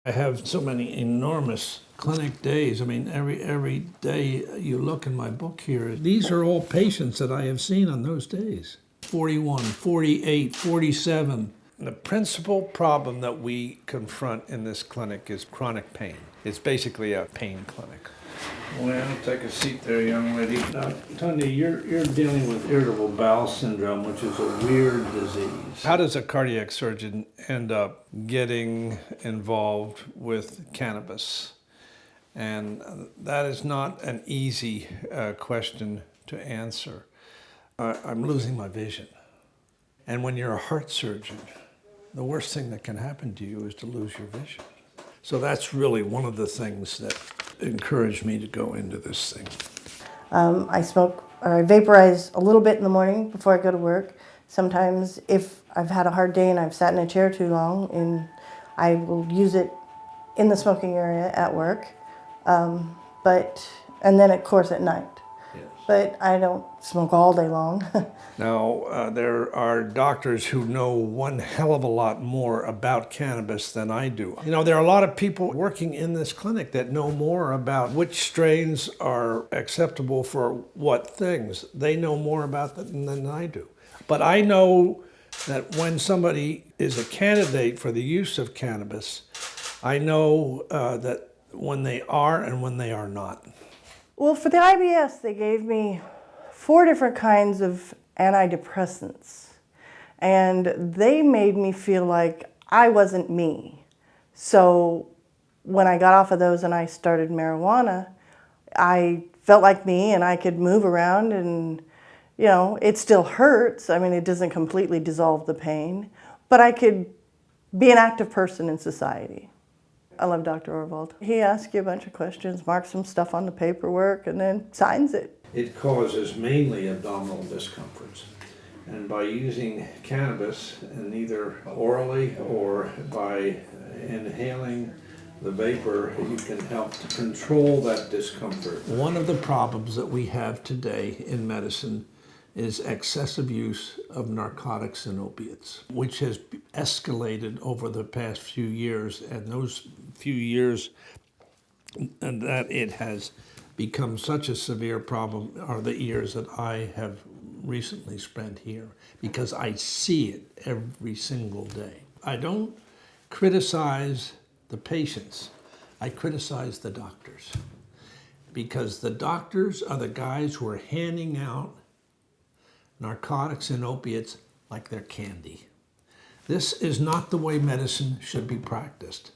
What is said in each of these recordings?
I have so many enormous clinic days. I mean, every day you look in my book here, these are all patients that I have seen on those days. 41, 48, 47. The principal problem that we confront in this clinic is chronic pain. It's basically a pain clinic. Well, take a seat there, young lady. Now, Tunde, you're dealing with irritable bowel syndrome, which is a weird disease. How does a cardiac surgeon end up getting involved with cannabis? And that is not an easy question to answer. I'm losing my vision. And when you're a heart surgeon, the worst thing that can happen to you is to lose your vision. So that's really one of the things that encouraged me to go into this thing. I smoke, or I vaporize a little bit in the morning before I go to work. Sometimes if I've had a hard day and I've sat in a chair too long, and I will use it in the smoking area at work. And then of course at night. Yes. But I don't smoke all day long. Now, there are doctors who know one hell of a lot more about cannabis than I do. You know, there are a lot of people working in this clinic that know more about which strains are acceptable for what things. They know more about that than I do. But I know that when somebody is a candidate for the use of cannabis, I know that when they are and when they are not. Well, for the IBS, they gave me 4 different kinds of antidepressants. And they made me feel like I wasn't me. So when I got off of those and I started marijuana, I felt like me and I could move around and, you know, it still hurts. I mean, it doesn't completely dissolve the pain, but I could be an active person in society. I love Dr. Orvald. He asks you a bunch of questions, marks some stuff on the paperwork, and then signs it. It causes mainly abdominal discomforts. And by using cannabis, and either orally or by inhaling the vapor, you can help to control that discomfort. One of the problems that we have today in medicine is excessive use of narcotics and opiates, which has escalated over the past few years, and those few years and that it has become such a severe problem are the years that I have recently spent here, because I see it every single day. I don't criticize the patients, I criticize the doctors, because the doctors are the guys who are handing out narcotics and opiates like they're candy. This is not the way medicine should be practiced.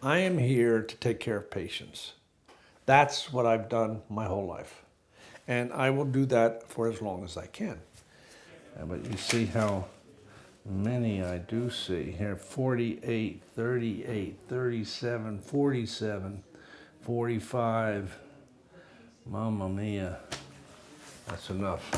I am here to take care of patients. That's what I've done my whole life. And I will do that for as long as I can. But you see how many I do see here: 48, 38, 37, 47, 45. Mamma mia, that's enough.